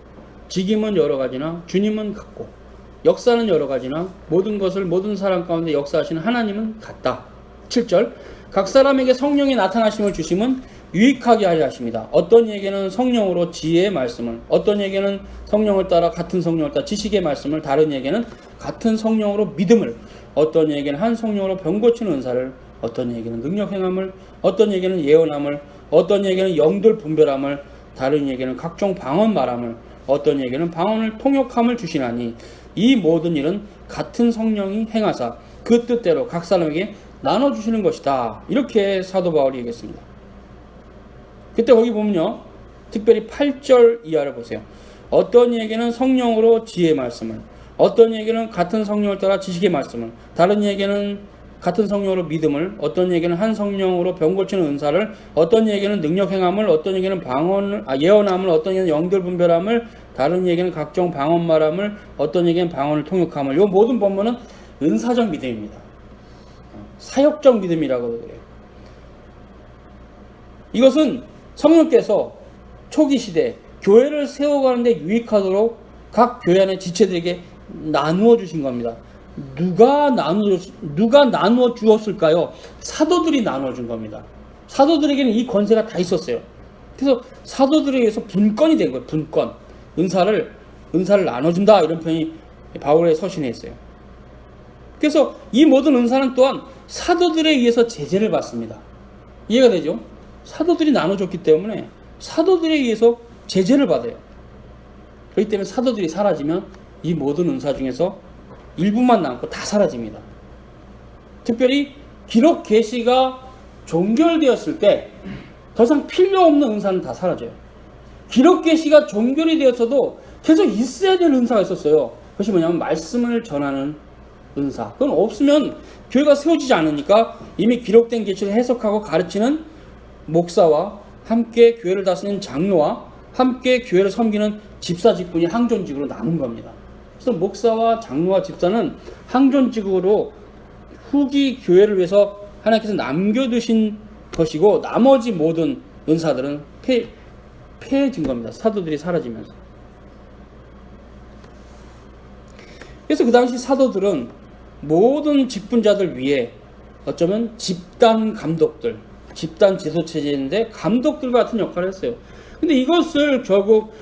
직임은 여러 가지나 주님은 같고 역사는 여러 가지나 모든 것을 모든 사람 가운데 역사하시는 하나님은 같다. 7절 각 사람에게 성령의 나타나심을 주심은 유익하게 하려 하십니다. 어떤 이에게는 성령으로 지혜의 말씀을, 어떤 이에게는 성령을 따라 같은 성령을 따라 지식의 말씀을, 다른 이에게는 같은 성령으로 믿음을, 어떤 이에게는 한 성령으로 병 고치는 은사를, 어떤 이에게는 능력 행함을, 어떤 이에게는 예언함을, 어떤 이에게는 영들 분별함을, 다른 이에게는 각종 방언 말함을, 어떤 이에게는 방언을 통역함을 주시나니 이 모든 일은 같은 성령이 행하사 그 뜻대로 각 사람에게 나눠주시는 것이다. 이렇게 사도 바울이 얘기했습니다. 그때 거기 보면요 특별히 8절 이하를 보세요. 어떤 이에게는 성령으로 지혜의 말씀을, 어떤 이에게는 같은 성령을 따라 지식의 말씀을, 다른 이에게는 같은 성령으로 믿음을, 어떤 이에게는 한 성령으로 병 고치는 은사를, 어떤 이에게는 능력 행함을, 어떤 이에게는 방언을 예언함을, 어떤 이에게는 영들 분별함을, 다른 이에게는 각종 방언 말함을, 어떤 이에게는 방언을 통역함을. 이 모든 본문은 은사적 믿음입니다. 사역적 믿음이라고도 그래요. 이것은 성령께서 초기 시대 교회를 세워가는데 유익하도록 각 교회 안의 지체들에게 나누어 주신 겁니다. 누가 나누어 주었을까요? 사도들이 나누어 준 겁니다. 사도들에게는 이 권세가 다 있었어요. 그래서 사도들에 의해서 분권이 된 거예요. 분권. 은사를 나눠준다, 이런 표현이 바울의 서신에 있어요. 그래서 이 모든 은사는 또한 사도들에 의해서 제재를 받습니다. 이해가 되죠? 사도들이 나눠줬기 때문에 사도들에 의해서 제재를 받아요. 그렇기 때문에 사도들이 사라지면 이 모든 은사 중에서 일부만 남고 다 사라집니다. 특별히 기록 계시가 종결되었을 때 더 이상 필요 없는 은사는 다 사라져요. 기록 계시가 종결이 되었어도 계속 있어야 될 은사가 있었어요. 그것이 뭐냐면 말씀을 전하는 은사. 그건 없으면 교회가 세워지지 않으니까 이미 기록된 계시를 해석하고 가르치는 목사와 함께 교회를 다스리는 장로와 함께 교회를 섬기는 집사 직분이 항존직으로 나눈 겁니다. 그래서 목사와 장로와 집사는 항존직으로 후기 교회를 위해서 하나님께서 남겨두신 것이고, 나머지 모든 은사들은 폐해진 겁니다. 사도들이 사라지면서. 그래서 그 당시 사도들은 모든 직분자들 위에 어쩌면 집단 감독들, 집단 지도체제인데 감독들 같은 역할을 했어요. 근데 이것을 결국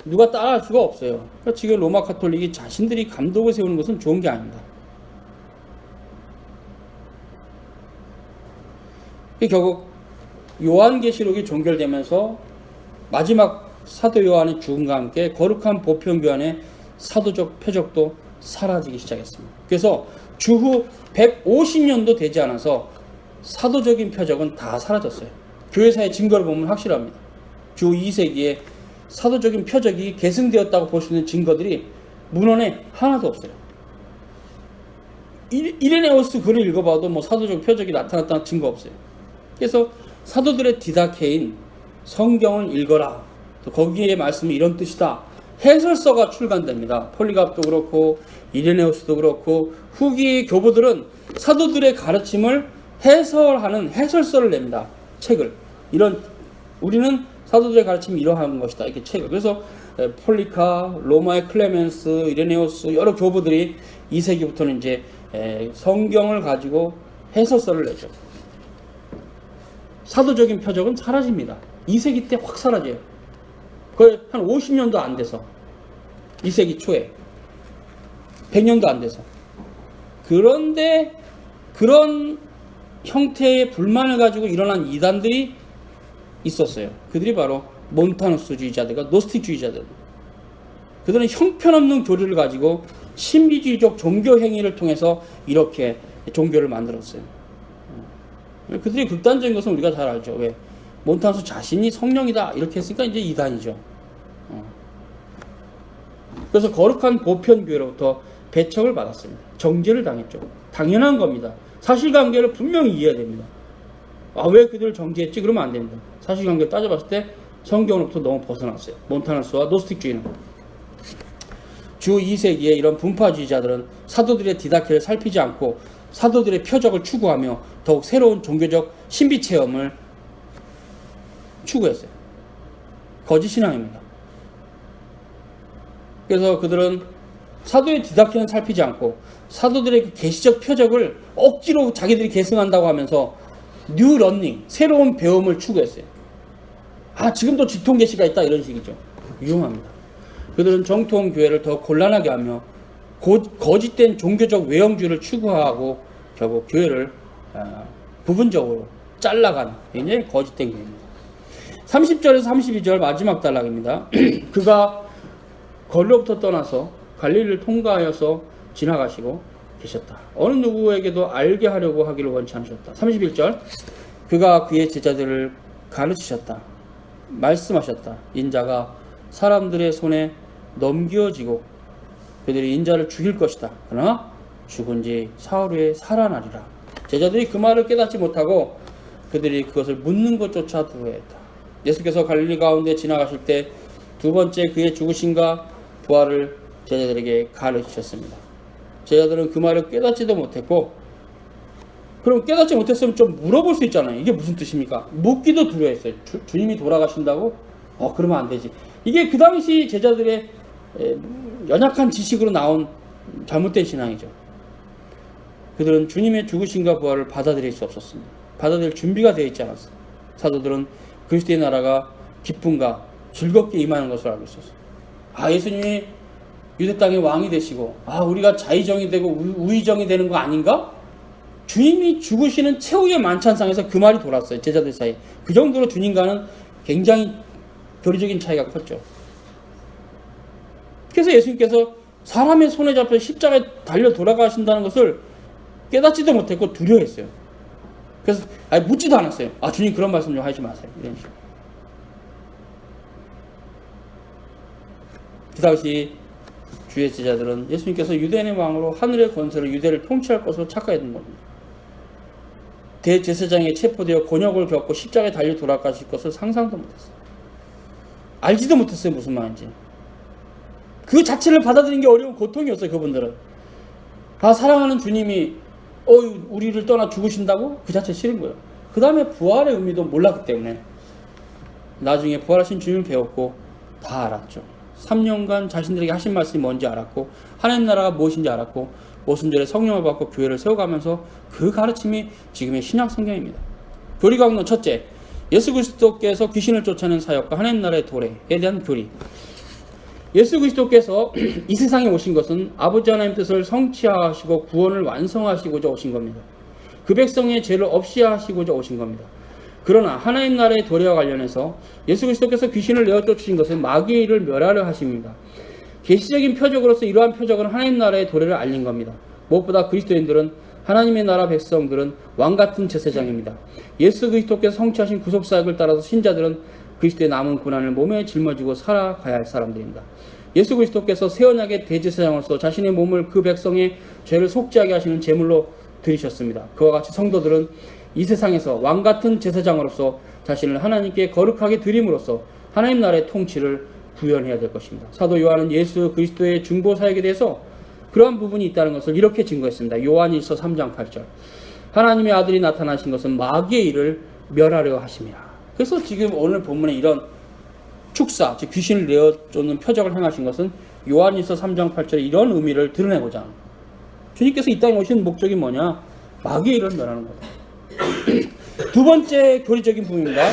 누가 따라할 수가 없어요. 그러니까 지금 로마 카톨릭이 자신들이 감독을 세우는 것은 좋은 게 아닙니다. 결국 요한계시록이 종결되면서 마지막 사도 요한의 죽음과 함께 거룩한 보편교환의 사도적 표적도 사라지기 시작했습니다. 그래서 주후 150년도 되지 않아서 사도적인 표적은 다 사라졌어요. 교회사의 증거를 보면 확실합니다. 주 2세기에 사도적인 표적이 계승되었다고 볼 수 있는 증거들이 문헌에 하나도 없어요. 이레네우스 글을 읽어봐도 뭐 사도적 표적이 나타났다는 증거 없어요. 그래서 사도들의 디다케인 성경을 읽어라, 또 거기에 말씀이 이런 뜻이다, 해설서가 출간됩니다. 폴리갑도 그렇고 이레네우스도 그렇고 후기 교부들은 사도들의 가르침을 해설하는 해설서를 냅니다. 책을. 우리는 사도들의 가르침이 이러한 것이다, 이렇게 책을. 그래서 폴리카, 로마의 클레멘스, 이레네우스 여러 교부들이 2세기부터는 이제 성경을 가지고 해설서를 내죠. 사도적인 표적은 사라집니다. 2세기 때 확 사라져요. 거의 한 50년도 안 돼서, 2세기 초에 100년도 안 돼서. 그런데 그런 형태의 불만을 가지고 일어난 이단들이 있었어요. 그들이 바로 몬타누스주의자들과 노스틱주의자들. 그들은 형편없는 교리를 가지고 신비주의적 종교 행위를 통해서 이렇게 종교를 만들었어요. 그들이 극단적인 것은 우리가 잘 알죠. 왜? 몬타누스 자신이 성령이다 이렇게 했으니까 이제 이단이죠. 그래서 거룩한 보편교회로부터 배척을 받았습니다. 정죄를 당했죠. 당연한 겁니다. 사실관계를 분명히 이해해야 됩니다. 왜 그들을 정죄했지? 그러면 안 됩니다. 사실관계를 따져봤을 때 성경으로부터 너무 벗어났어요. 몬타누스와 노스틱주의는. 주 2세기에 이런 분파주의자들은 사도들의 디다케를 살피지 않고 사도들의 표적을 추구하며 더욱 새로운 종교적 신비체험을 추구했어요. 거짓신앙입니다. 그래서 그들은 사도의 디다케는 살피지 않고 사도들의 그 계시적 표적을 억지로 자기들이 계승한다고 하면서 뉴 러닝, 새로운 배움을 추구했어요. 지금도 직통 계시가 있다, 이런 식이죠. 위험합니다. 그들은 정통 교회를 더 곤란하게 하며 거짓된 종교적 외형주의를 추구하고 결국 교회를 부분적으로 잘라간 굉장히 거짓된 교회입니다. 30절에서 32절 마지막 단락입니다. 그가 거리로부터 떠나서 갈릴리를 통과하여서 지나가시고 계셨다. 어느 누구에게도 알게 하려고 하기를 원치 않으셨다. 31절 그가 그의 제자들을 가르치셨다. 말씀하셨다. 인자가 사람들의 손에 넘겨지고 그들이 인자를 죽일 것이다. 그러나 죽은 지 사흘 후에 살아나리라. 제자들이 그 말을 깨닫지 못하고 그들이 그것을 묻는 것조차 두려워했다. 예수께서 갈릴리 가운데 지나가실 때 두 번째 그의 죽으심과 부활을 제자들에게 가르치셨습니다. 제자들은 그 말을 깨닫지도 못했고 그럼 깨닫지 못했으면 좀 물어볼 수 있잖아요. 이게 무슨 뜻입니까? 묻기도 두려워했어요. 주님이 돌아가신다고? 그러면 안 되지. 이게 그 당시 제자들의 연약한 지식으로 나온 잘못된 신앙이죠. 그들은 주님의 죽으심과 부활을 받아들일 수 없었습니다. 받아들일 준비가 되어 있지 않았어요. 사도들은 그리스도의 나라가 기쁨과 즐겁게 임하는 것을 알고 있었어요. 예수님이 유대 땅의 왕이 되시고 우리가 자의정이 되고 우의정이 되는 거 아닌가? 주님이 죽으시는 최후의 만찬상에서 그 말이 돌았어요. 제자들 사이에. 그 정도로 주님과는 굉장히 교리적인 차이가 컸죠. 그래서 예수님께서 사람의 손에 잡혀 십자가에 달려 돌아가신다는 것을 깨닫지도 못했고 두려워했어요. 그래서 묻지도 않았어요. 주님 그런 말씀 좀 하지 마세요. 이런 식으로. 그 당시 주의 제자들은 예수님께서 유대인의 왕으로 하늘의 권세로 유대를 통치할 것으로 착각했던 겁니다. 대제사장에 체포되어 곤욕을 겪고 십자가에 달려 돌아가실 것을 상상도 못했어요. 알지도 못했어요. 무슨 말인지. 그 자체를 받아들이는 게 어려운 고통이었어요. 그분들은. 사랑하는 주님이 우리를 떠나 죽으신다고? 그 자체 싫은 거예요. 그 다음에 부활의 의미도 몰랐기 때문에 나중에 부활하신 주님을 배웠고 다 알았죠. 3년간 자신들에게 하신 말씀이 뭔지 알았고 하나님 나라가 무엇인지 알았고 오순절에 성령을 받고 교회를 세워가면서 그 가르침이 지금의 신약 성경입니다. 교리 강론 첫째, 예수 그리스도께서 귀신을 쫓아낸 사역과 하나님 나라의 도래에 대한 교리. 예수 그리스도께서 이 세상에 오신 것은 아버지 하나님 뜻을 성취하시고 구원을 완성하시고자 오신 겁니다. 그 백성의 죄를 없이 하시고자 오신 겁니다. 그러나 하나님 나라의 도래와 관련해서 예수 그리스도께서 귀신을 내어 쫓으신 것은 마귀의 일을 멸하려 하십니다. 계시적인 표적으로서 이러한 표적은 하나님 나라의 도래를 알린 겁니다. 무엇보다 그리스도인들은 하나님의 나라 백성들은 왕같은 제사장입니다. 예수 그리스도께서 성취하신 구속사역을 따라서 신자들은 그리스도의 남은 고난을 몸에 짊어지고 살아가야 할 사람들입니다. 예수 그리스도께서 새 언약의 대제사장으로서 자신의 몸을 그 백성의 죄를 속죄하게 하시는 제물로 드리셨습니다. 그와 같이 성도들은 이 세상에서 왕같은 제사장으로서 자신을 하나님께 거룩하게 드림으로써 하나님 나라의 통치를 구현해야 될 것입니다. 사도 요한은 예수 그리스도의 중보 사역에 대해서 그러한 부분이 있다는 것을 이렇게 증거했습니다. 요한일서 3장 8절. 하나님의 아들이 나타나신 것은 마귀의 일을 멸하려 하심이라. 그래서 지금 오늘 본문에 이런 축사, 즉 귀신을 내어쫓는 표적을 행하신 것은 요한일서 3장 8절에 이런 의미를 드러내고자 합니다. 주님께서 이 땅에 오신 목적이 뭐냐? 마귀의 일을 멸하는 거다. 두 번째 교리적인 부분입니다.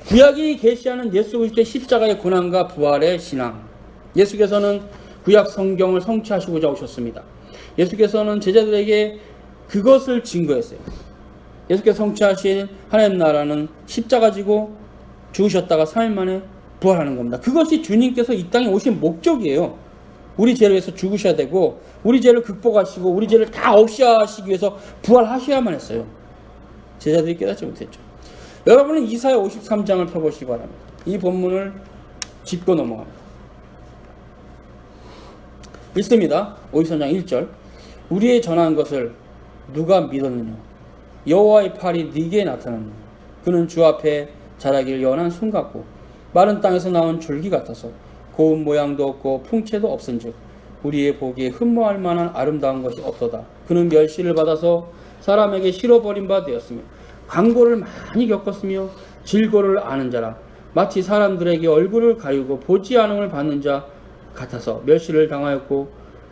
구약이 계시하는 예수 그리스도의 십자가의 고난과 부활의 신앙. 예수께서는 구약 성경을 성취하시고자 오셨습니다. 예수께서는 제자들에게 그것을 증거했어요. 예수께서 성취하신 하나님 나라는 십자가 지고 죽으셨다가 3일 만에 부활하는 겁니다. 그것이 주님께서 이 땅에 오신 목적이에요. 우리 죄를 위해서 죽으셔야 되고 우리 죄를 극복하시고 우리 죄를 다 없이 하시기 위해서 부활하셔야만 했어요. 제자들이 깨닫지 못했죠. 여러분은 이사야 53장을 펴보시기 바랍니다. 이 본문을 짚고 넘어갑니다. 읽습니다. 53장 1절. 우리의 전한 것을 누가 믿었느냐? 여호와의 팔이 네게 나타났느냐? 그는 주 앞에 자라기를 연한 순 같고 마른 땅에서 나온 줄기 같아서 고운 모양도 없고 풍채도 없은즉 우리의 보기에 흠모할 만한 아름다운 것이 없도다. 그는 멸시를 받아서 사람에게 실어버린 바 되었으며 강고를 많이 겪었으며 질고를 아는 자라. 마치 사람들에게 얼굴을 가리고 보지 않음을 받는 자 같아서 멸시를 당하였고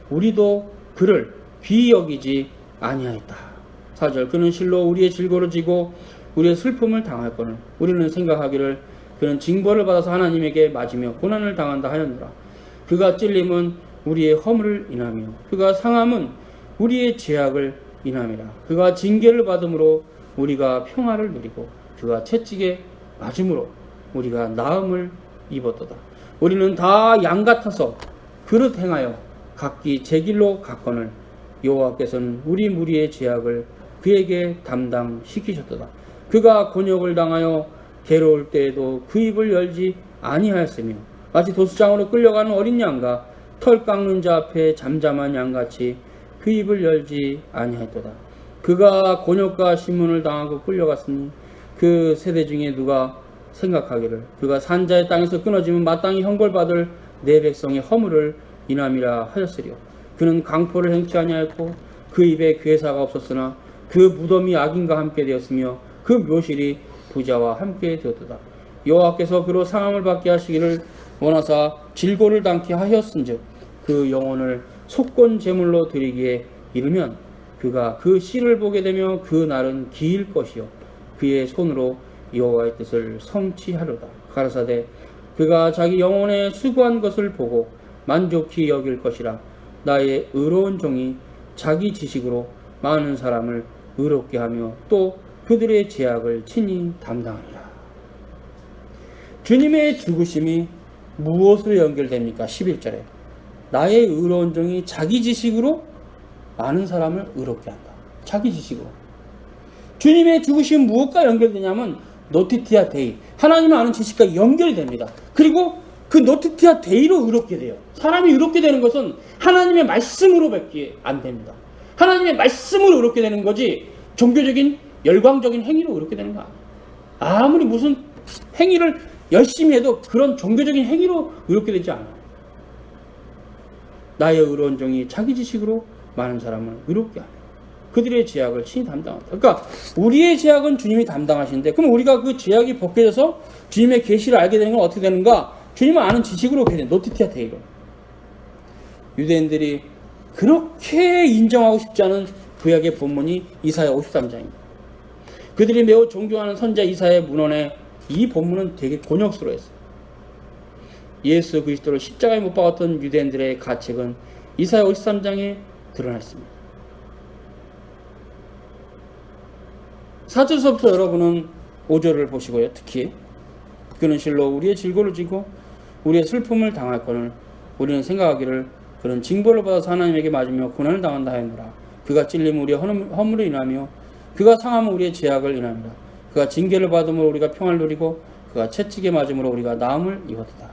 우리도 그를 귀히 여기지 아니하였다. 4절. 그는 실로 우리의 질고를 지고 우리의 슬픔을 당할거늘 우리는 생각하기를 그는 징벌을 받아서 하나님에게 맞으며 고난을 당한다 하였노라. 그가 찔림은 우리의 허물을 인하며 그가 상함은 우리의 죄악을 인함이라. 그가 징계를 받음으로 우리가 평화를 누리고 그가 채찍에 맞음으로 우리가 나음을 입었도다. 우리는 다 양 같아서 그릇 행하여 각기 제 길로 갔거늘 여호와께서는 우리 무리의 죄악을 그에게 담당시키셨도다. 그가 곤욕을 당하여 괴로울 때에도 그 입을 열지 아니하였으며 마치 도수장으로 끌려가는 어린 양과 털 깎는 자 앞에 잠잠한 양같이 그 입을 열지 아니하였도다. 그가 곤욕과 신문을 당하고 끌려갔으니 그 세대 중에 누가 생각하기를 그가 산자의 땅에서 끊어지면 마땅히 형벌받을 내 백성의 허물을 인함이라 하였으리요. 그는 강포를 행치 아니하였고 그 그 입에 괴사가 없었으나 그 무덤이 악인과 함께 되었으며 그 묘실이 부자와 함께 되었도다. 여호와께서 그로 상함을 받게 하시기를 원하사 질고를 당케 하였은즉 그 영혼을 속건 제물로 드리기에 이르면 그가 그 씨를 보게 되며 그 날은 길 것이요 그의 손으로 여호와의 뜻을 성취하려다. 가라사대 그가 자기 영혼에 수고한 것을 보고 만족히 여길 것이라. 나의 의로운 종이 자기 지식으로 많은 사람을 의롭게 하며 또 그들의 죄악을 친히 담당하리라. 주님의 죽으심이 무엇으로 연결됩니까? 11절에 나의 의로운 종이 자기 지식으로 많은 사람을 의롭게 한다. 자기 지식으로. 주님의 죽으심은 무엇과 연결되냐면 노티티아 데이, 하나님을 아는 지식과 연결이 됩니다. 그리고 그 노티티아 데이로 의롭게 돼요. 사람이 의롭게 되는 것은 하나님의 말씀으로밖에 안 됩니다. 하나님의 말씀으로 의롭게 되는 거지 종교적인 열광적인 행위로 의롭게 되는 거 아니에요. 아무리 무슨 행위를 열심히 해도 그런 종교적인 행위로 의롭게 되지 않아요. 나의 의로운 종이 자기 지식으로 많은 사람을 의롭게 하며 그들의 죄악을 친히 담당한다. 그러니까 우리의 죄악은 주님이 담당하시는데 그럼 우리가 그 죄악이 벗겨져서 주님의 계시를 알게 되는 건 어떻게 되는가? 주님을 아는 지식으로 오게 된 노티티아 데이로. 유대인들이 그렇게 인정하고 싶지 않은 구약의 본문이 이사야 53장입니다. 그들이 매우 존경하는 선지자 이사야의 문헌에 이 본문은 되게 곤욕스러워했어요. 예수 그리스도를 십자가에 못 박았던 유대인들의 가책은 이사야 53장에 드러나 있습니다. 4절서부터 여러분은 5절을 보시고요. 특히 그는 실로 우리의 질고를 지고 우리의 슬픔을 당할거늘 우리는 생각하기를 그는 징벌을 받아서 하나님에게 맞으며 고난을 당한다 하였노라. 그가 찔림은 우리의 허물을 인하며 그가 상함은 우리의 죄악을 인함이라. 그가 징계를 받음으로 우리가 평안을 누리고 그가 채찍에 맞음으로 우리가 나음을 입었다.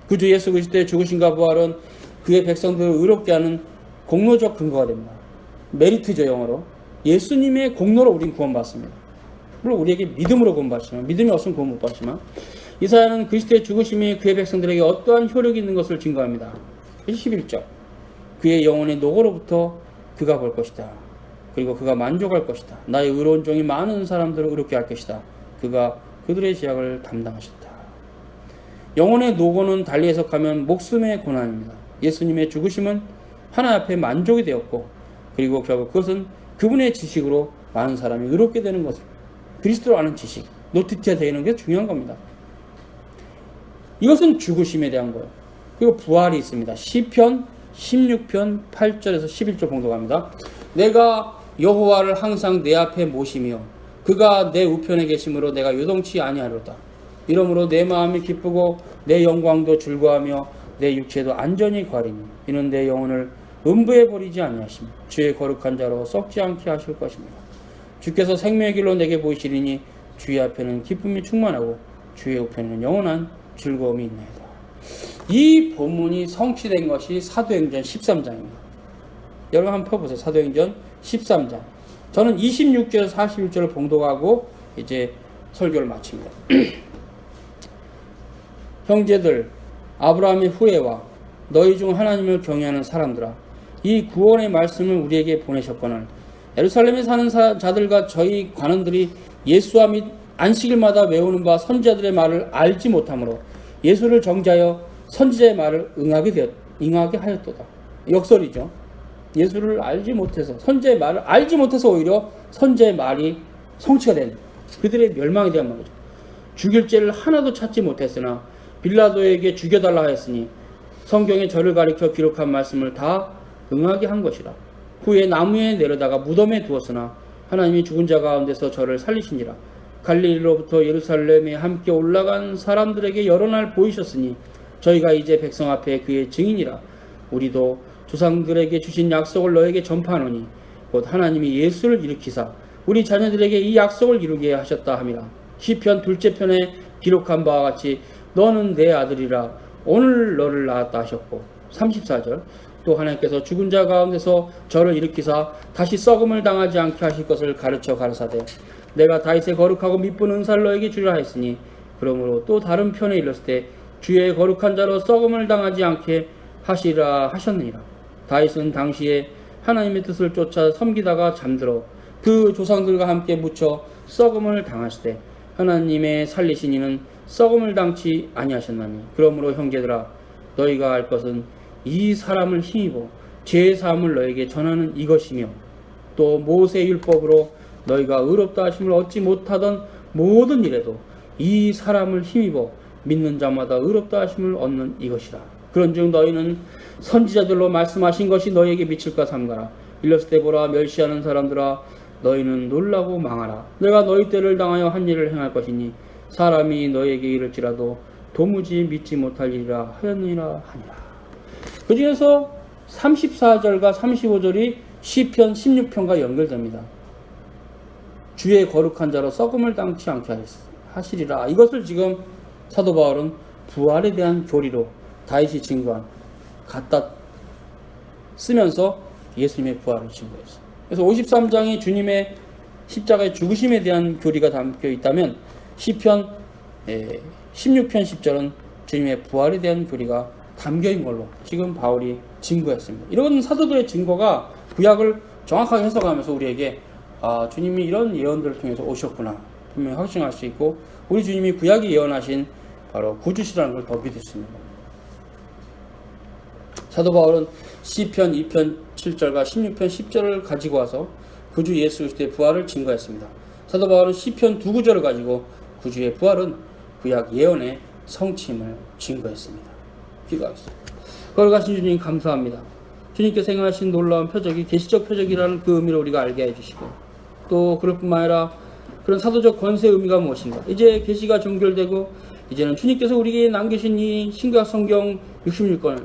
구주 예수 그리스도의 죽으심과 부활은 그의 백성들을 의롭게 하는 공로적 근거가 됩니다. 메리트죠, 영어로. 예수님의 공로로 우린 구원받습니다. 물론 우리에게 믿음으로 구원받지만, 믿음이 없으면 구원 못 받지만, 이사야는 그리스도의 죽으심이 그의 백성들에게 어떠한 효력이 있는 것을 증거합니다. 11절 그의 영혼의 노고로부터 그가 볼 것이다. 그리고 그가 만족할 것이다. 나의 의로운 종이 많은 사람들을 의롭게 할 것이다. 그가 그들의 죄악을 담당하셨다. 영혼의 노고는 달리 해석하면 목숨의 고난입니다. 예수님의 죽으심은 하나님 앞에 만족이 되었고 그리고 결국 그것은 그분의 지식으로 많은 사람이 의롭게 되는 것을 그리스도로 아는 지식, 노티티아 되는 게 중요한 겁니다. 이것은 죽으심에 대한 거예요. 그리고 부활이 있습니다. 시편 16편 8절에서 11절 봉독합니다. 내가 여호와를 항상 내 앞에 모시며 그가 내 우편에 계심으로 내가 요동치 아니하리로다. 이러므로 내 마음이 기쁘고 내 영광도 즐거워하며 내 육체도 안전히 거하리니 이는 내 영혼을 음부에 버리지 아니하시며 주의 거룩한 자로 썩지 않게 하실 것입니다. 주께서 생명의 길로 내게 보이시리니 주의 앞에는 기쁨이 충만하고 주의 우편에는 영원한 즐거움이 있나이다. 이 본문이 성취된 것이 사도행전 13장입니다. 여러분 한번 펴보세요. 사도행전 13장. 저는 26절 41절을 봉독하고 이제 설교를 마칩니다. 형제들, 아브라함의 후예와 너희 중 하나님을 경외하는 사람들아, 이 구원의 말씀을 우리에게 보내셨거늘 예루살렘에 사는 자들과 저희 관원들이 예수와 및 안식일마다 외우는 바 선지자들의 말을 알지 못하므로 예수를 정죄하여 선지자의 말을 응하게 하였도다. 역설이죠. 예수를 알지 못해서 선지자의 말을 알지 못해서 오히려 선지자의 말이 성취가 된 그들의 멸망에 대한 말이죠. 죽일 죄를 하나도 찾지 못했으나 빌라도에게 죽여달라 하였으니 성경에 저를 가리켜 기록한 말씀을 다 응하게 한 것이라. 후에 나무에 내려다가 무덤에 두었으나 하나님이 죽은 자 가운데서 저를 살리시니라. 갈릴리로부터 예루살렘에 함께 올라간 사람들에게 여러 날 보이셨으니 저희가 이제 백성 앞에 그의 증인이라. 우리도 조상들에게 주신 약속을 너에게 전파하노니 곧 하나님이 예수를 일으키사 우리 자녀들에게 이 약속을 이루게 하셨다 함이라. 시편 둘째 편에 기록한 바와 같이 너는 내 아들이라 오늘 너를 낳았다 하셨고 34절 또 하나님께서 죽은 자 가운데서 저를 일으키사 다시 썩음을 당하지 않게 하실 것을 가르쳐 가르사대 내가 다윗의 거룩하고 미쁜 은사를 너에게 주리라 했으니 그러므로 또 다른 편에 일렀을 때 주의 거룩한 자로 썩음을 당하지 않게 하시라 하셨느니라. 다윗은 당시에 하나님의 뜻을 쫓아 섬기다가 잠들어 그 조상들과 함께 묻혀 썩음을 당하시되 하나님의 살리신 이는 썩음을 당치 아니하셨나니 그러므로 형제들아 너희가 알 것은 이 사람을 힘입어 죄 사함을 너에게 전하는 이것이며 또 모세 율법으로 너희가 의롭다 하심을 얻지 못하던 모든 일에도 이 사람을 힘입어 믿는 자마다 의롭다 하심을 얻는 이것이라. 그런즉 너희는 선지자들로 말씀하신 것이 너희에게 미칠까 삼가라. 일렀을 때 보라 멸시하는 사람들아 너희는 놀라고 망하라. 내가 너희 때를 당하여 한 일을 행할 것이니 사람이 너희에게 이를지라도 도무지 믿지 못할 일이라 하였느니라 하니라. 그 중에서 34절과 35절이 시편 16편과 연결됩니다. 주의 거룩한 자로 썩음을 당치 않게 하시리라. 이것을 지금 사도 바울은 부활에 대한 교리로 다윗이 증거한 갖다 쓰면서 예수님의 부활을 증거했어요. 그래서 53장이 주님의 십자가의 죽으심에 대한 교리가 담겨 있다면 시편 16편 10절은 주님의 부활에 대한 교리가 담겨있는 걸로 지금 바울이 증거했습니다. 이런 사도들의 증거가 구약을 정확하게 해석하면서 우리에게 주님이 이런 예언들을 통해서 오셨구나 분명히 확증할 수 있고 우리 주님이 구약에 예언하신 바로 구주시라는 걸 더 믿을 수 있는 겁니다. 사도 바울은 시편 2편 7절과 16편 10절을 가지고 와서 구주 예수 그리스도의 부활을 증거했습니다. 사도 바울은 시편 두 구절을 가지고 구주의 부활은 구약 예언의 성취임을 증거했습니다. 기도하겠습니다. 거룩하신 주님 감사합니다. 주님께서 행하신 놀라운 표적이 계시적 표적이라는 그 의미를 우리가 알게 해주시고 또 그럴 뿐만 아니라 그런 사도적 권세의 의미가 무엇인가. 이제 계시가 종결되고 이제는 주님께서 우리에게 남기신 이 신구약 성경 66권을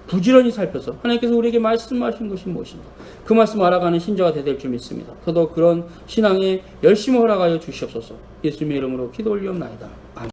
부지런히 살펴서 하나님께서 우리에게 말씀하신 것이 무엇인가 그 말씀 알아가는 신자가 되될 줄 믿습니다. 더더욱 그런 신앙에 열심히 허락하여 주시옵소서. 예수님의 이름으로 기도 올리옵나이다. 아멘.